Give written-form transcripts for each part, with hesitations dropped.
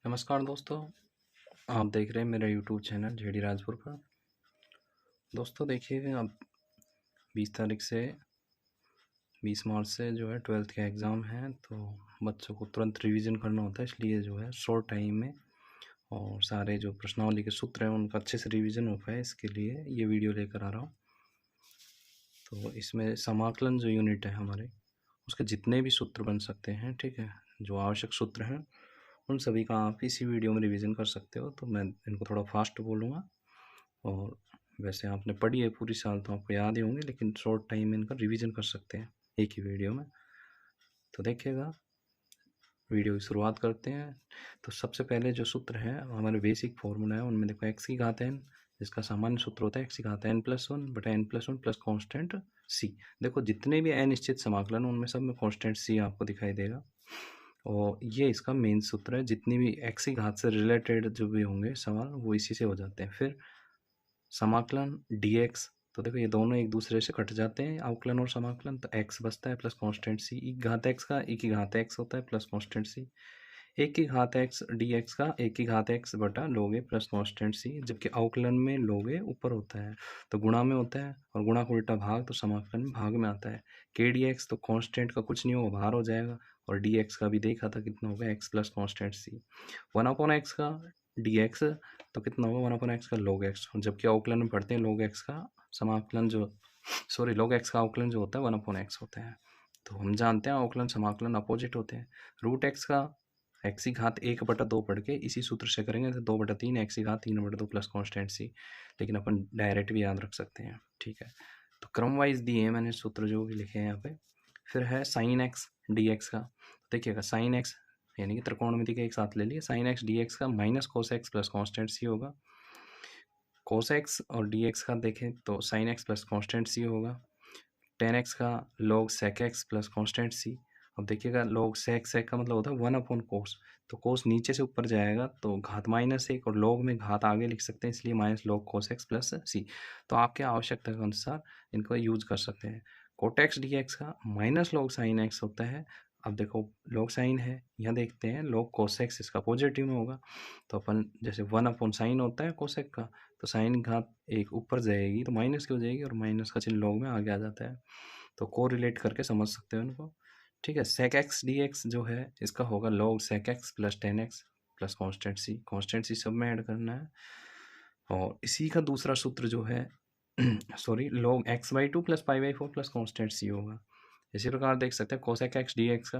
नमस्कार दोस्तों, आप देख रहे हैं मेरा यूट्यूब चैनल जेडी राजपुर पर। दोस्तों देखिए, अब 20 तारीख से 20 मार्च से जो है 12th के एग्ज़ाम हैं, तो बच्चों को तुरंत रिवीजन करना होता है। इसलिए जो है शॉर्ट टाइम में और सारे जो प्रश्नावली के सूत्र हैं उनका अच्छे से रिवीजन हो पाए, इसके लिए ये वीडियो लेकर आ रहा हूँ। तो इसमें समाकलन जो यूनिट है हमारे, उसके जितने भी सूत्र बन सकते हैं, ठीक है, जो आवश्यक सूत्र हैं उन सभी का आप इसी वीडियो में रिवीजन कर सकते हो। तो मैं इनको थोड़ा फास्ट बोलूँगा, और वैसे आपने पढ़ी है पूरी साल तो आपको याद ही होंगे, लेकिन शॉर्ट टाइम में इनका रिवीजन कर सकते हैं एक ही वीडियो में। तो देखिएगा, वीडियो की शुरुआत करते हैं। तो सबसे पहले जो सूत्र है हमारे बेसिक फॉर्मूला है, उनमें देखो एक्स की घात एन, जिसका सामान्य सूत्र होता है एक्स की घात एन प्लस वन बटा n plus one plus constant c. देखो जितने भी अनिश्चित समाकलन उनमें सब में कॉन्स्टेंट सी आपको दिखाई देगा, और ये इसका मेन सूत्र है। जितनी भी एक्स की घात से रिलेटेड जो भी होंगे सवाल वो इसी से हो जाते हैं। फिर समाकलन dx, तो देखो ये दोनों एक दूसरे से कट जाते हैं, अवकलन और समाकलन, तो x बचता है प्लस कांस्टेंट c। e घात x का e की घात x होता है प्लस कांस्टेंट c। एक की घात x dx का एक की घात x बटा log a plus constant c, जबकि अवकलन में log a ऊपर होता है तो गुणा में होता है, और गुणा का उल्टा भाग तो समाकलन में भाग में आता है। k dx तो कांस्टेंट का कुछ नहीं होगा, बाहर हो जाएगा, और dx का भी देखा था कितना होगा, x plus constant c। 1/x का dx तो कितना होगा, 1/x का log x, जबकि अवकलन में पढ़ते हैं log x का समाकलन जो log x का अवकलन जो होता है 1/x होता है। तो हम जानते हैं अवकलन समाकलन अपोजिट होते हैं। रूट एक्स का एक्स की घात 1/2 पढ़ के इसी सूत्र से करेंगे तो 2/3 एक्स की घात 3/2 प्लस कॉन्स्टेंट सी, लेकिन अपन डायरेक्ट भी याद रख सकते हैं, ठीक है। तो क्रम वाइज दिए हैं मैंने सूत्र जो भी लिखे हैं यहाँ पे। फिर है साइन एक्स डी एक्स का, देखिएगा साइन एक्स यानी कि त्रिकोणमिति के एक साथ ले लिए, साइन एक्स डी एक्स का minus cos x plus constant c होगा। कोस एक्स और डी एक्स का देखें तो sine x plus constant c होगा। टेन एक्स का log sec x plus constant c. अब देखिएगा लॉग सेक का मतलब होता है 1/कोस, तो कोस नीचे से ऊपर जाएगा तो घात -1, और लॉग में घात आगे लिख सकते हैं, इसलिए minus log cos x plus c. तो आपके आवश्यकता के अनुसार इनको यूज कर सकते हैं। कोट एक्स डी एक्स का माइनस लॉग साइन एक्स होता है। अब देखो लॉग साइन है, यहाँ देखते हैं लॉग कोस एक्स इसका पॉजिटिव में होगा, तो अपन जैसे 1/साइन होता है कोसेक का, तो साइन घात एक ऊपर जाएगी तो माइनस की हो जाएगी, और माइनस का चिन्ह लॉग में आगे आ जाता है। तो को रिलेट करके समझ सकते हो उनको, ठीक है। सेक एक्स डी एक्स जो है इसका होगा log sec x plus 10x plus constant c सब में ऐड करना है। और इसी का दूसरा सूत्र जो है लॉग x/2 प्लस पाई/4 प्लस कॉन्स्टेंट सी होगा। इसी प्रकार देख सकते हैं कोसेक एक्स डी एक्स का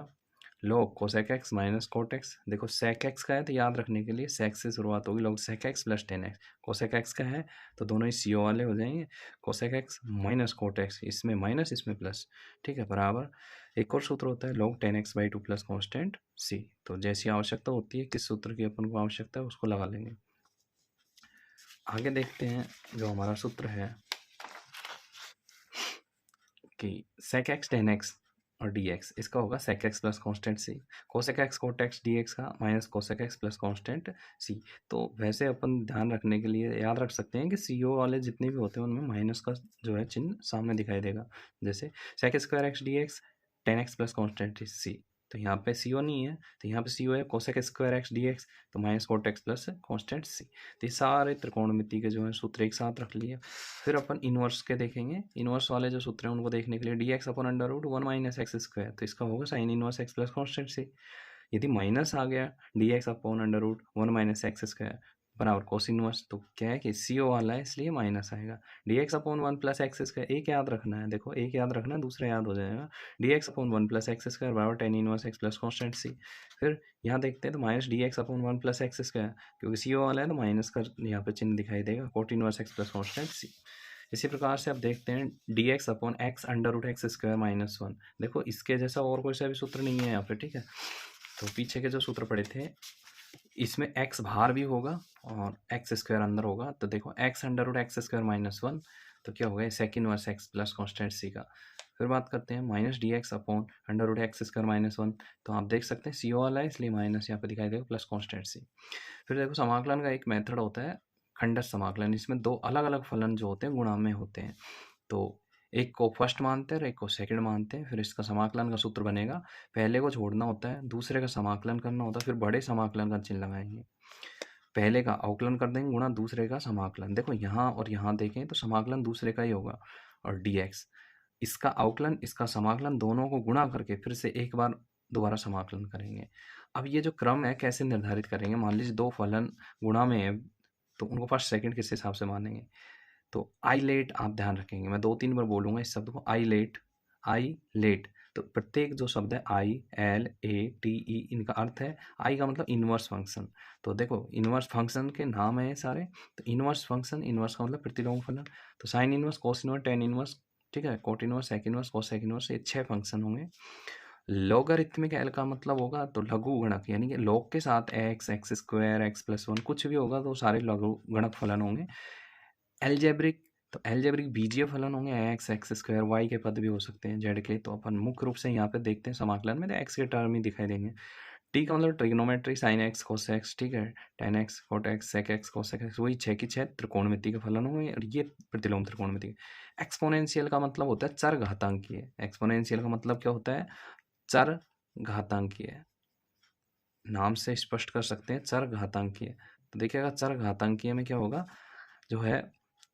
log cosec x minus cot x. देखो सेक एक्स का है तो याद रखने के लिए सेक से शुरुआत होगी, log sec x plus 10x। Cosec X का है तो दोनों ही सी वाले हो जाएंगे, cosec x minus cot X, इसमें माइनस इसमें प्लस, ठीक है, बराबर। एक और सूत्र होता है log 10x/2 plus constant c. तो जैसी आवश्यकता होती है किस सूत्र की अपन को आवश्यकता है उसको लगा लेंगे। आगे देखते हैं जो हमारा सूत्र है कि सेक एक्स 10x और dx, इसका होगा sec x plus constant c. Cosec x cot x dx का minus cosec x plus constant c. तो वैसे अपन ध्यान रखने के लिए याद रख सकते हैं कि सी ओ वाले जितने भी होते हैं उनमें माइनस का जो है चिन्ह सामने दिखाई देगा, जैसे sec square x dx 10x plus constant c. तो यहाँ पे सी ओ नहीं है, तो यहाँ पे सी ओ है कोसेक स्क्वायर एक्स dx, तो minus cot x plus constant c. तो ये सारे त्रिकोणमिति के जो है सूत्र एक साथ रख लिए। फिर अपन इनवर्स के देखेंगे, इनवर्स वाले जो सूत्र हैं उनको देखने के लिए dx/√1 माइनस एक्स स्क्वायर, तो इसका होगा sine inverse x plus constant c. यदि माइनस आ गया dx/√1 माइनस एक्स स्क्वायर बराबर कोस इनवर्स, तो क्या है कि सी ओ वाला है इसलिए माइनस आएगा। dx/1 प्लस एक्स स्क्वायर एक याद रखना है, देखो एक याद रखना है दूसरा याद हो जाएगा। dx/1 प्लस एक्स स्क्वायर बराबर tan inverse x plus constant c. फिर यहाँ देखते हैं तो minus dx/1 plus x square, क्योंकि सी ओ वाला है तो माइनस का यहाँ पे चिन्ह दिखाई देगा, cot inverse x plus constant c. इसी प्रकार से आप देखते हैं dx/x√x² -1, देखो इसके जैसा और कोई सा भी सूत्र नहीं है यहाँ पे, ठीक है। तो पीछे के जो सूत्र पड़े थे इसमें x बाहर भी होगा और x² अंदर होगा, तो देखो x√x² -1, तो क्या होगा sec inverse x plus constant c का। फिर बात करते हैं माइनस dx/√x² -1, तो आप देख सकते हैं सी ओ वाला है इसलिए माइनस यहाँ पे दिखाई देगा प्लस कॉन्स्टेंट सी। फिर देखो समाकलन का एक मेथड होता है खंडस समाकलन, इसमें दो अलग अलग फलन जो होते हैं गुणा में होते हैं। तो एक को फर्स्ट मानते हैं और एक को सेकंड मानते हैं। फिर इसका समाकलन का सूत्र बनेगा, पहले को छोड़ना होता है, दूसरे का समाकलन करना होता है, फिर बड़े समाकलन का चिन्ह लगाएंगे। पहले का अवकलन कर देंगे गुणा दूसरे का समाकलन। देखो यहाँ और यहाँ देखें तो समाकलन दूसरे का ही होगा, और dx इसका अवकलन इसका समाकलन दोनों को गुणा करके फिर से एक बार दोबारा समाकलन करेंगे। अब ये जो क्रम है कैसे निर्धारित करेंगे, मान लीजिए दो फलन गुणा में है तो उनको फर्स्ट सेकंड किस हिसाब से मानेंगे। तो आई लेट आप ध्यान रखेंगे, मैं 2-3 बार बोलूँगा इस शब्द को, आई लेट। तो प्रत्येक जो शब्द है I L A T E, इनका अर्थ है, आई का मतलब इनवर्स फंक्शन। तो देखो इनवर्स फंक्शन के नाम है सारे, तो इनवर्स फंक्शन, इनवर्स का मतलब प्रतिलोम फलन। तो sine inverse, cos inverse, tan inverse, ठीक है, cot inverse, sec inverse, cosec inverse, ये 6 फंक्शन होंगे। लॉगरिथमिक एल का मतलब होगा तो लघु गुणक, यानी कि लॉग के साथ x, x square, x plus one कुछ भी होगा तो सारे लघु गुणक फलन होंगे। एल्जेब्रिक, तो एल्जेब्रिक बीजीय फलन होंगे, एक्स, एक्स स्क्वायर, वाई के पद भी हो सकते हैं जेड के। तो अपन मुख्य रूप से यहाँ पे देखते हैं समाकलन में तो एक्स के टर्म ही दिखाई देंगे। टी का मतलब trigonometry, sine X cos X, ठीक है, tan X cot X, sec X cosec X, वही 6 की 6 त्रिकोणमिति के फलन होंगे, और ये प्रतिलोम त्रिकोणमिति। एक्सपोनेंशियल का मतलब होता है चर घातांकीय। एक्सपोनेंशियल का मतलब क्या होता है, चर घातांकीय, नाम से स्पष्ट कर सकते हैं, चर घातांकीय। तो देखिएगा चर घातांकीय में क्या होगा, जो है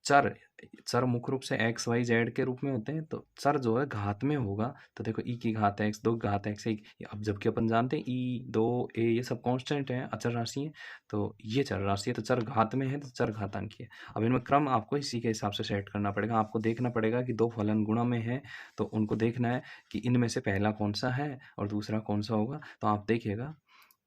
चर, चर मुख्य रूप से एक्स वाई जेड के रूप में होते हैं, तो चर जो है घात में होगा। तो देखो ई की घात एक्स, दो की घात एक्स, एक, अब जबकि अपन जानते हैं ई दो ए ये सब कांस्टेंट हैं, अचर राशि है, तो ये चर राशि है, तो चर घात में है तो चर घातांकीय। अब इनमें क्रम आपको इसी के हिसाब से सेट करना पड़ेगा। आपको देखना पड़ेगा कि दो फलन गुणा में है तो उनको देखना है कि इनमें से पहला कौन सा है और दूसरा कौन सा होगा। तो आप देखिएगा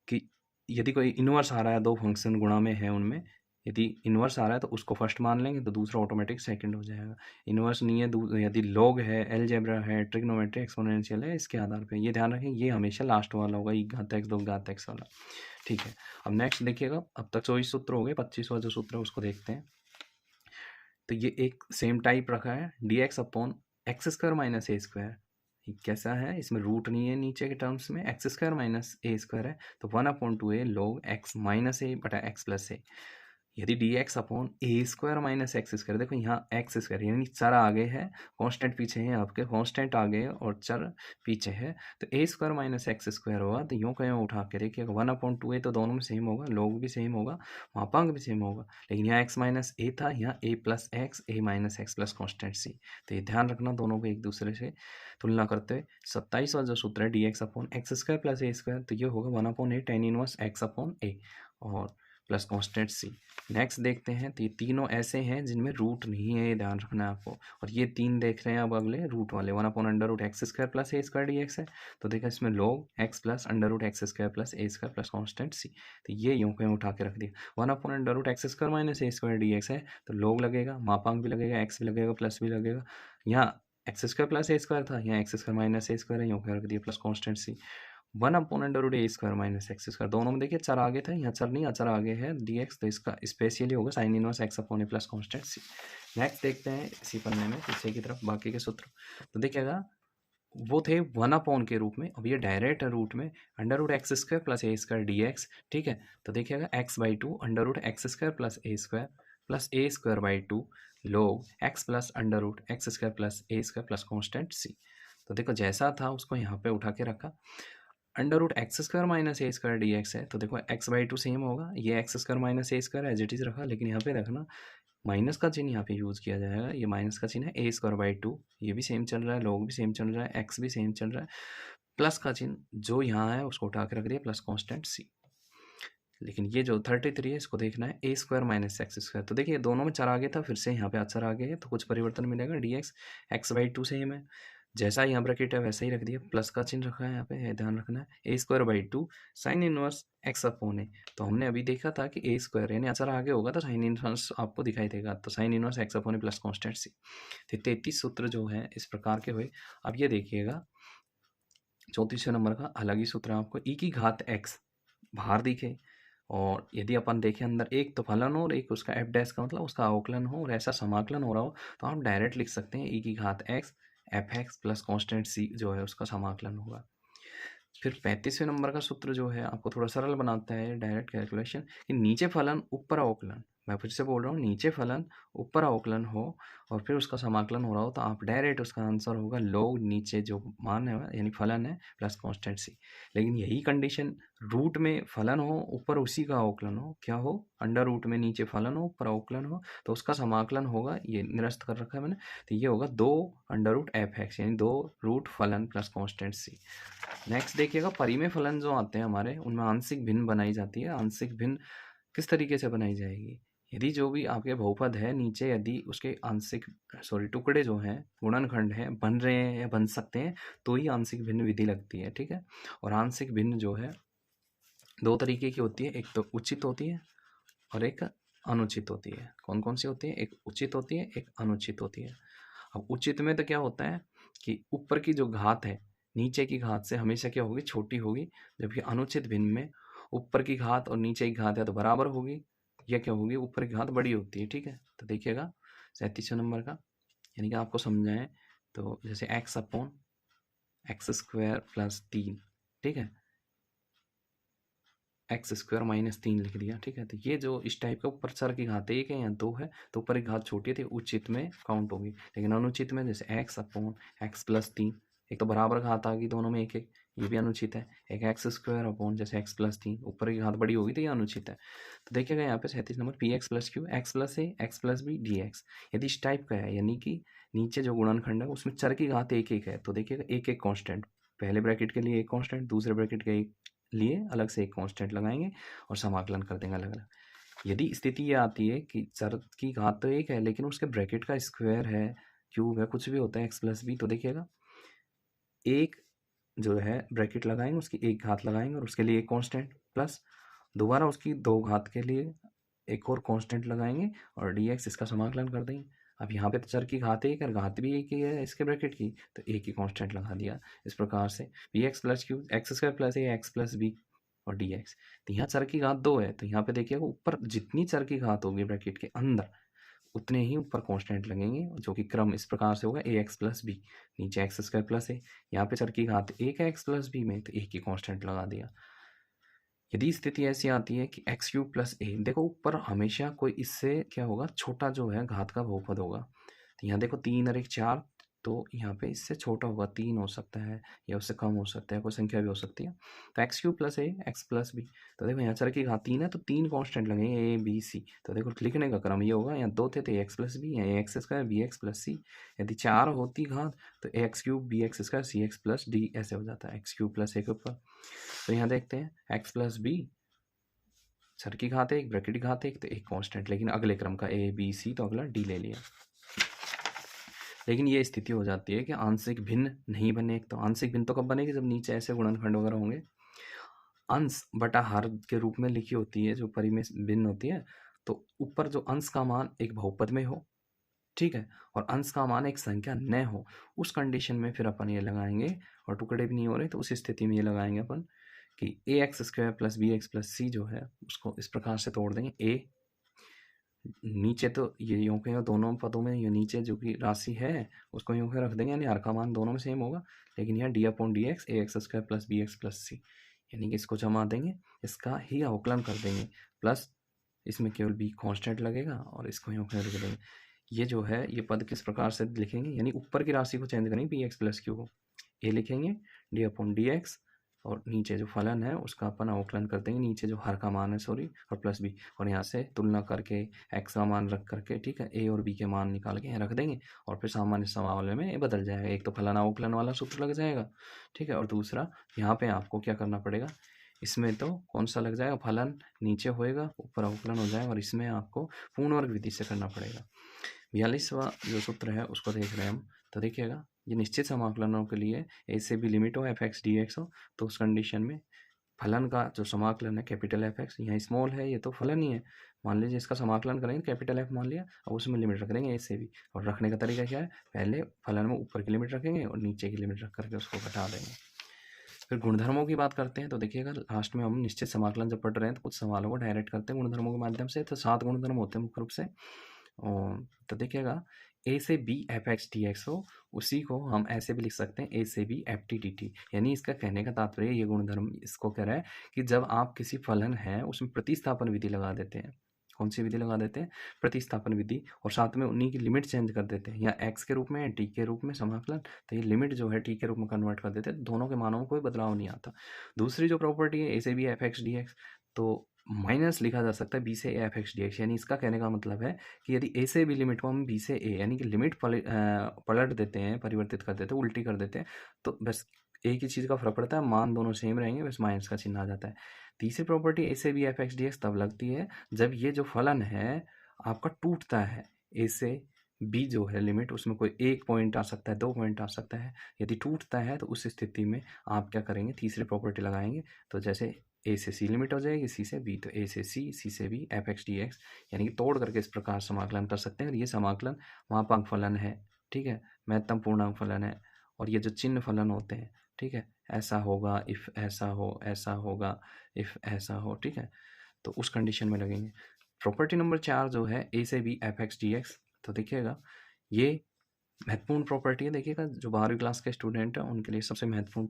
कि यदि कोई इनवर्स आ रहा है, दो फंक्शन गुणा में है, उनमें यदि इनवर्स आ रहा है तो उसको फर्स्ट मान लेंगे तो दूसरा ऑटोमेटिक सेकंड हो जाएगा। इनवर्स नहीं है, यदि लॉग है, अलजेब्रा है, ट्रिग्नोमेट्री, एक्सपोनेंशियल है, इसके आधार पे ये ध्यान रखें, ये हमेशा लास्ट वाला होगा, ई घात एक्स, दो घात एक्स वाला। ठीक है, अब नेक्स्ट देखिएगा, अब तक 24 सूत्र हो गए, 25वां जो सूत्र है उसको देखते हैं। तो ये एक सेम टाइप रखा है, d x upon x square minus ए स्क्वायर। कैसा है, इसमें रूट नहीं है नीचे के टर्म्स में, एक्स स्क्वायर माइनस ए स्क्वायर है, तो 1/2 ए लॉग एक्स माइनस ए बटा एक्स प्लस ए। यदि डी एक्स अपॉन ए स्क्वायर माइनस एक्स स्क्वायर, देखो यहाँ एक्स स्क्वायर यानी चर आगे है, कांस्टेंट पीछे है, आपके कांस्टेंट आगे है और चर पीछे है, तो ए स्क्वायर माइनस एक्स स्क्वायर होगा। तो यूँ कहीं उठा के देखिएगा 1/2 तो दोनों में सेम होगा, लोग भी सेम होगा, मापांक भी सेम होगा, लेकिन यहाँ एक्स माइनस ए था, यहाँ ए प्लस एक्स, ए minus x plus constant c. तो ये ध्यान रखना, दोनों को एक दूसरे से तुलना करते हुए। 27वां जो सूत्र है d x upon x square plus a square, तो ये होगा 1/8 tan inverse x upon a और प्लस कॉन्स्टेंट सी। नेक्स्ट देखते हैं, तो ये तीनों ऐसे हैं जिनमें रूट नहीं है, ये ध्यान रखना है आपको। और ये तीन देख रहे हैं अब अगले रूट वाले, 1/√x square plus a square D x है, तो देखा इसमें log x plus √x square plus a square plus constant c. तो ये यूँ कहीं उठा के रख दिया। 1/√x स्क्वायर माइनस ए स्क्वायर डी एक्स है, तो log लगेगा, मापांक भी लगेगा, x भी लगेगा, प्लस भी लगेगा। यहाँ x square plus a square था, यहाँ एक्स स्क्वायर माइनस ए स्क्वायर है, यूँ कहीं रख दिया प्लस कॉन्स्टेंट सी। 1/√a square minus x square, दोनों में देखिए चर आगे था, यहाँ चर नहीं, अचर आगे है डी एक्स, तो इसका स्पेशली होगा साइन इनवर्स एक्स अपॉन ए प्लस कॉन्स्टेंट सी। नेक्स्ट देखते हैं इसी पन्ने में पीछे की तरफ बाकी के सूत्र। तो देखिएगा वो थे 1 के रूप में, अब ये डायरेक्ट रूट में √x square plus a square D x, ठीक है। तो देखिएगा x/2 √x square plus a square by 2 log x plus √x square plus a square plus constant c. तो देखो जैसा था उसको यहाँ पे उठा के रखा। √x स्क्वायर माइनस ए स्क्वायर डी एक्स है, तो देखो x/2 सेम होगा, ये X square minus A square as it is रखा, लेकिन यहाँ पे रखना माइनस का चिन्ह यहाँ पे यूज़ किया जाएगा, ये माइनस का चिन्ह है, ए स्क्वायर बाई 2, ये भी सेम चल रहा है, log भी सेम चल रहा है, एक्स भी सेम चल रहा है, प्लस का चिन्ह जो यहाँ है उसको उठा के रख दिया प्लस कॉन्स्टेंट सी। लेकिन ये जो 33 है इसको देखना है a square minus x square, तो देखिए दोनों में चर आगे था, फिर से यहाँ पे अचर आगे है, तो कुछ परिवर्तन मिलेगा, डी एक्स x/2 सेम है, जैसा यहाँ ब्रैकेट है वैसा ही रख दिया, प्लस का चिन्ह रखा है यहाँ पे, है ध्यान रखना है, a square by 2 sine inverse x upon a. तो हमने अभी देखा था कि ए स्क्वायर यानी अचर आगे होगा तो साइन इनवर्स आपको दिखाई देगा, तो साइन इनवर्स एक्स अपॉन ए प्लस कॉन्स्टेंट सी। तो 33 सूत्र जो है इस प्रकार के हुए। अब ये देखिएगा 34वें नंबर का अलग ही सूत्र है, आपको ई की घात एक्स बाहर दिखे, और यदि अपन देखें अंदर एक तो फलन हो और एक उसका एफ डैश का मतलब उसका अवकलन हो और ऐसा समाकलन हो रहा हो, तो आप डायरेक्ट लिख सकते हैं ई की घात x f x plus constant c जो है उसका समाकलन होगा। फिर 35वें नंबर का सूत्र जो है आपको थोड़ा सरल बनाता है डायरेक्ट कैलकुलेशन, कि नीचे फलन ऊपर अवकलन, मैं फिर से बोल रहा हूँ, नीचे फलन ऊपर अवकलन हो और फिर उसका समाकलन हो रहा हो तो आप डायरेक्ट उसका आंसर होगा log नीचे जो मान है यानी फलन है प्लस कांस्टेंट सी। लेकिन यही कंडीशन रूट में फलन हो ऊपर उसी का अवकलन हो, क्या हो, अंडर रूट में नीचे फलन हो ऊपर अवकलन हो तो उसका समाकलन होगा, ये निरस्त कर रखा है मैंने, तो ये होगा 2 अंडर रूट एफ एक्स यानी 2 रूट फलन प्लस कांस्टेंट सी। नेक्स्ट देखिएगा, परिमेय फलन जो आते हैं हमारे उनमें आंशिक भिन्न बनाई जाती है। आंशिक भिन्न किस तरीके से बनाई जाएगी, यदि जो भी आपके बहुपद है नीचे यदि उसके आंशिक टुकड़े जो हैं गुणनखंड हैं बन रहे हैं या बन सकते हैं तो ही आंशिक भिन्न विधि लगती है, ठीक है। और आंशिक भिन्न जो है 2 तरीके की होती है, एक तो उचित होती है और एक अनुचित होती है। कौन कौन सी होती है, एक उचित होती है एक अनुचित होती है। अब उचित में तो क्या होता है कि ऊपर की जो घात है नीचे की घात से हमेशा क्या होगी, छोटी होगी, जबकि अनुचित भिन्न में ऊपर की घात और नीचे की घात है तो बराबर होगी, यह क्या होगी, ऊपर की घात बड़ी होती है, ठीक है। तो देखिएगा 37 नंबर का, यानी कि आपको समझाएं तो जैसे x upon x square plus 3, ठीक है, एक्स स्क्वायर माइनस 3 लिख दिया, ठीक है। तो ये जो इस टाइप का ऊपर चर की घात 1 है या 2 है तो ऊपर की घात छोटी है तो उचित में काउंट होगी। लेकिन अनुचित में जैसे एक्स अपॉन एक्स प्लस 3, एक तो बराबर घात आ गई दोनों में एक एक, ये भी अनुचित है। एक एक्स स्क्वायर अपॉन जैसे एक्स प्लस 3, ऊपर की घात बड़ी होगी तो ये अनुचित है। तो देखिएगा यहाँ पे 37 number p x plus q x plus a x plus b d x, यदि इस टाइप का है यानी कि नीचे जो गुणनखंड है उसमें चर की घात एक एक है तो देखिएगा एक एक कॉन्स्टेंट, पहले ब्रैकेट के लिए एक कॉन्स्टेंट, दूसरे ब्रैकेट के लिए अलग से एक कांस्टेंट लगाएंगे और समाकलन कर देंगे अलग अलग। यदि स्थिति ये आती है कि चर की घात तो एक है लेकिन उसके ब्रैकेट का स्क्वायर है, क्यूब है, कुछ भी होता है एक्स प्लस बी, तो देखिएगा एक जो है ब्रैकेट लगाएंगे उसकी एक घात लगाएंगे और उसके लिए एक कांस्टेंट प्लस दोबारा उसकी 2 घात के लिए एक और कांस्टेंट लगाएंगे और डी एक्स इसका समाकलन कर देंगे। अब यहाँ पे तो चर की घात एक है, घात भी एक ही है इसके ब्रैकेट की, तो एक ही कांस्टेंट लगा दिया। इस प्रकार से b x plus q x square plus a x plus b और डी एक्स, तो यहाँ चर की घात 2 है तो यहाँ पे देखिएगा ऊपर जितनी चर की घात होगी ब्रैकेट के अंदर उतने ही ऊपर कांस्टेंट लगेंगे, जो कि क्रम इस प्रकार से होगा ए एक्स प्लस बी, नीचे एक्स स्क्वायर प्लस ए, यहाँ पे चर की घात एक है एक्स प्लस बी में तो एक ही कांस्टेंट लगा दिया। यदि स्थिति ऐसी आती है कि एक्स क्यूब प्लस ए, देखो ऊपर हमेशा कोई इससे क्या होगा, छोटा जो है घात का बहुपद होगा, तो यहाँ देखो 3 और 1 4, तो यहाँ पे इससे छोटा होगा 3 हो सकता है या उससे कम हो सकता है, कोई संख्या भी हो सकती है। तो x cube plus a x plus B, तो देखो यहाँ चर की घात 3 है तो 3 कांस्टेंट लगेंगे ए बी सी, तो देखो लिखने का क्रम ये होगा, यहाँ 2 थे तो एक्स प्लस बी, यहाँ x square b x plus c, यदि 4 होती घात तो x cube b x square c x plus d ऐसे हो जाता है, एक्स क्यूब प्लस ए के ऊपर। तो यहाँ देखते हैं एक्स प्लस बी, चर की घात एक ब्रैकेट की घात एक तो एक कांस्टेंट, लेकिन अगले क्रम का ए बी सी तो अगला डी ले लिया। लेकिन ये स्थिति हो जाती है कि आंशिक भिन्न नहीं बने। एक तो आंशिक भिन्न तो कब बनेगी, जब नीचे ऐसे गुणनखंड वगैरह होंगे, अंश बटा हर के रूप में लिखी होती है जो परिमेय भिन्न होती है, तो ऊपर जो अंश का मान एक बहुपद में हो, ठीक है, और अंश का मान एक संख्या न हो, उस कंडीशन में फिर अपन ये लगाएंगे, और टुकड़े भी नहीं हो रहे तो उस स्थिति में ये लगाएंगे अपन कि a x square plus b x plus c जो है उसको इस प्रकार से तोड़ देंगे। ए नीचे तो ये यूँ के दोनों पदों में ये नीचे जो कि राशि है उसको यूँ के रख देंगे, यानी हर का मान दोनों में सेम होगा, लेकिन यहाँ d upon d x a x square plus b x plus c, यानी कि इसको जमा देंगे, इसका ही अवकलन कर देंगे, प्लस इसमें केवल बी कांस्टेंट लगेगा और इसको यूँ के लिख देंगे। ये जो है ये पद किस प्रकार से लिखेंगे, यानी ऊपर की राशि को चेंज करेंगे बी एक्स प्लस क्यू को, ए लिखेंगे डी अपॉन डी एक्स और नीचे जो फलन है उसका अपन अवकलन कर देंगे, नीचे जो हर का मान है सॉरी और प्लस बी, और यहाँ से तुलना करके एक्स का मान रख करके, ठीक है, ए और बी के मान निकाल के यहाँ रख देंगे और फिर सामान्य समावले में ये बदल जाएगा। एक तो फलन अवकलन वाला सूत्र लग जाएगा, ठीक है, और दूसरा यहाँ पे आपको क्या करना पड़ेगा, इसमें तो कौन सा लग जाएगा, फलन नीचे होएगा ऊपर अवकलन हो जाएगा, और इसमें आपको पूर्ण वर्ग विधि से करना पड़ेगा। 42वां जो सूत्र है उसको देख रहे हैं हम, तो देखिएगा ये निश्चित समाकलनों के लिए ए से भी लिमिट हो एफ एक्स डी एक्स हो, तो उस कंडीशन में फलन का जो समाकलन है कैपिटल एफ एक्स, यहाँ स्मॉल है ये तो फलन ही है, मान लीजिए इसका समाकलन करेंगे कैपिटल एफ मान लिया, अब उसमें लिमिट रख देंगे ए से भी, और रखने का तरीका क्या है, पहले फलन में ऊपर की लिमिट रखेंगे और नीचे की लिमिट रख करके उसको घटा देंगे। फिर गुणधर्मों की बात करते हैं, तो देखिएगा लास्ट में हम निश्चित समाकलन जब पढ़ रहे हैं तो कुछ सवालों को डायरेक्ट करते हैं गुणधर्मों के माध्यम से, तो 7 गुणधर्म होते हैं मुख्य रूप से। और तो देखिएगा ए से B F X D X हो, उसी को हम ऐसे भी लिख सकते हैं ए से B F T D T, यानी इसका कहने का तात्पर्य ये गुणधर्म इसको कह रहा है कि जब आप किसी फलन है उसमें प्रतिस्थापन विधि लगा देते हैं, कौन सी विधि लगा देते हैं, प्रतिस्थापन विधि, और साथ में उन्हीं की लिमिट चेंज कर देते हैं, या एक्स के रूप में या टी के रूप में समाकलन, तो ये लिमिट जो है टी के रूप में कन्वर्ट कर देते हैं, दोनों के मानों में कोई बदलाव नहीं आता। दूसरी जो प्रॉपर्टी है ए से B F X D x, तो माइनस लिखा जा सकता है बी से A F X D X, यानी इसका कहने का मतलब है कि यदि ए से बी लिमिट को हम बी से ए यानी कि लिमिट पलट देते हैं, परिवर्तित कर देते हैं, उल्टी कर देते हैं, तो बस एक ही चीज़ का फर्क पड़ता है, मान दोनों सेम रहेंगे, बस माइनस का चिन्ह आ जाता है। तीसरी प्रॉपर्टी ए से B F X D X तब लगती है जब ये जो फलन है आपका टूटता है, ए से बी जो है लिमिट, उसमें कोई एक पॉइंट आ सकता है, 2 पॉइंट आ सकता है, यदि टूटता है तो उस स्थिति में आप क्या करेंगे, तीसरी प्रॉपर्टी लगाएंगे। तो जैसे ए से सी लिमिट हो जाएगी, सी से बी, तो ए से सी से B F X D X, यानी कि तोड़ करके इस प्रकार समाकलन कर सकते हैं। और ये समाकलन मापांक फलन है, ठीक है, महत्तम पूर्णांक फलन है, और ये जो चिन्ह फलन होते हैं, ठीक है, ऐसा होगा इफ़ ऐसा हो, ऐसा होगा इफ़ ऐसा हो, ठीक है, तो उस कंडीशन में लगेंगे। प्रॉपर्टी नंबर 4 जो है ए से B F X D x, तो देखिएगा ये महत्वपूर्ण प्रॉपर्टी है। देखिएगा जो 12वीं क्लास के स्टूडेंट हैं उनके लिए सबसे महत्वपूर्ण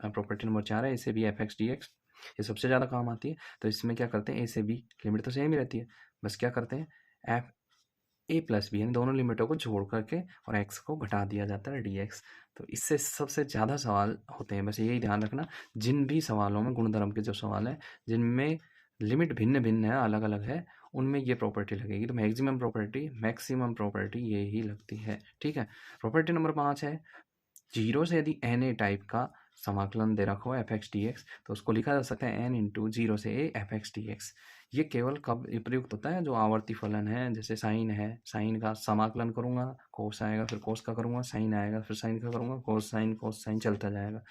प्रॉपर्टी नंबर 4 है, ए से B F X D X, ये सबसे ज़्यादा काम आती है। तो इसमें क्या करते हैं, ए से बी लिमिट तो सेम ही रहती है, बस क्या करते हैं एफ ए प्लस बी, यानी दोनों लिमिटों को जोड़ करके और एक्स को घटा दिया जाता है डी एक्स। तो इससे सबसे ज़्यादा सवाल होते हैं, बस यही ध्यान रखना, जिन भी सवालों में गुणधर्म के जो सवाल हैं जिनमें लिमिट भिन्न भिन्न है, अलग अलग है, उनमें ये प्रॉपर्टी लगेगी। तो मैक्सिमम प्रॉपर्टी ये ही लगती है, ठीक है। प्रॉपर्टी नंबर 5 है, जीरो से यदि एन ए टाइप का समाकलन दे रखा हो एफ एक्स डी एक्स, तो उसको लिखा जा सकता है एन इंटू जीरो से A F X D X. ये केवल कब प्रयुक्त होता है, जो आवर्ती फलन है, जैसे साइन है, साइन का समाकलन करूंगा, कोस आएगा, फिर कोस का करूंगा, साइन आएगा, फिर साइन का करूंगा, कोस साइन चलता जाएगा।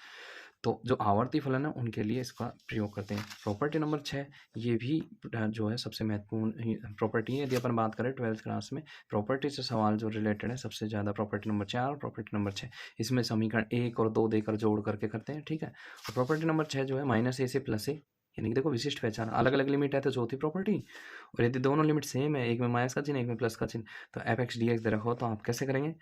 तो जो आवर्ती फलन है उनके लिए इसका प्रयोग करते हैं। प्रॉपर्टी नंबर 6 ये भी जो है सबसे महत्वपूर्ण प्रॉपर्टी है। यदि अपन बात करें 12th क्लास में प्रॉपर्टी से सवाल जो रिलेटेड है, सबसे ज़्यादा प्रॉपर्टी नंबर 4 और प्रॉपर्टी नंबर 6, इसमें समीकरण 1 और 2 देकर जोड़ करके करते हैं, ठीक है। और प्रॉपर्टी नंबर 6 जो है माइनस ए से प्लस ए, यानी कि देखो विशिष्ट पहचान, अलग अलग लिमिट है तो चौथी प्रॉपर्टी, और यदि दोनों लिमिट सेम है, एक में माइनस का चिन्ह एक में प्लस का चिन्ह, तो एफ एक्स डी एक्स दे रखो, तो आप कैसे करेंगे,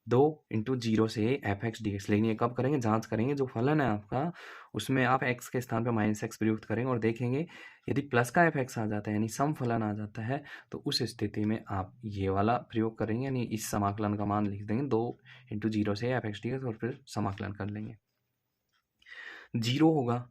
2 इंटू जीरो से एफ एक्स डी एक्स, लेकिन ये कब करेंगे, जांच करेंगे जो फलन है आपका उसमें आप एक्स के स्थान पर माइनस एक्स प्रयुक्त करेंगे और देखेंगे यदि प्लस का एफ एक्स आ जाता है यानी सम फलन आ जाता है, तो उस स्थिति में आप ये वाला प्रयोग करेंगे, यानी इस समाकलन का मान लिख देंगे 2 इंटू जीरो से एफ एक्स डी एक्स और फिर समाकलन कर लेंगे। जीरो होगा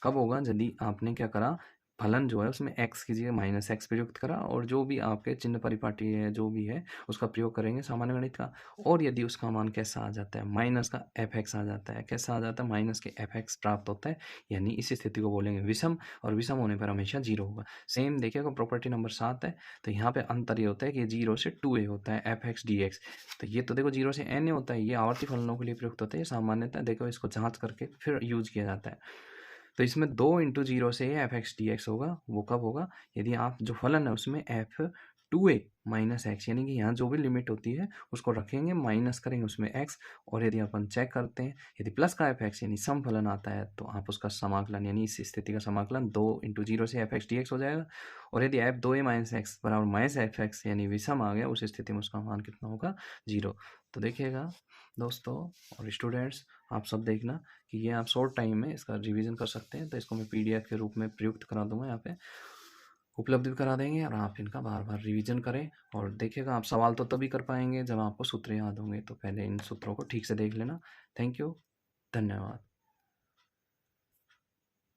कब होगा, यदि आपने क्या करा, फलन जो है उसमें एक्स की जगह माइनस एक्स प्रयुक्त करा और जो भी आपके चिन्ह परिपाटी है जो भी है उसका प्रयोग करेंगे सामान्य गणित का। और यदि उसका मान कैसा आ जाता है, माइनस का एफ एक्स आ जाता है, कैसा आ जाता है, माइनस के एफ एक्स प्राप्त होता है, यानी इस स्थिति को बोलेंगे विषम, और विषम होने पर हमेशा जीरो होगा। सेम देखिएगा प्रॉपर्टी नंबर 7 है, तो यहाँ पे अंतर ये होता है कि जीरो से 2a होता है एफ एक्स डी एक्स, तो ये तो देखो जीरो से n होता है, ये आवर्ती फलनों के लिए प्रयुक्त होता है, ये सामान्यतः देखो इसको जाँच करके फिर यूज किया जाता है। तो इसमें 2 इंटू जीरो से एफ एक्स डी एक्स होगा, वो कब होगा, यदि आप जो फलन है उसमें एफ 2a माइनस एक्स, यानी कि यहाँ जो भी लिमिट होती है उसको रखेंगे, माइनस करेंगे उसमें एक्स, और यदि अपन चेक करते हैं यदि प्लस का एफ एक्स यानी सम फलन आता है, तो आप उसका समाकलन यानी इस स्थिति का समाकलन 2 इंटू जीरो से एफ एक्स डी एक्स हो जाएगा। और यदि एफ 2a माइनस एक्स बराबर माइनस एफ एक्स यानी विषम आ गया, उस स्थिति में उसका मान कितना होगा, जीरो। तो देखिएगा दोस्तों और स्टूडेंट्स, आप सब देखना कि ये आप शॉर्ट टाइम में इसका रिवीजन कर सकते हैं, तो इसको मैं पीडीएफ के रूप में प्रयुक्त करा दूंगा, यहाँ पे उपलब्ध भी करा देंगे, और आप इनका बार बार रिवीजन करें। और देखिएगा आप सवाल तो तभी कर पाएंगे जब आपको सूत्र याद होंगे, तो पहले इन सूत्रों को ठीक से देख लेना। थैंक यू, धन्यवाद।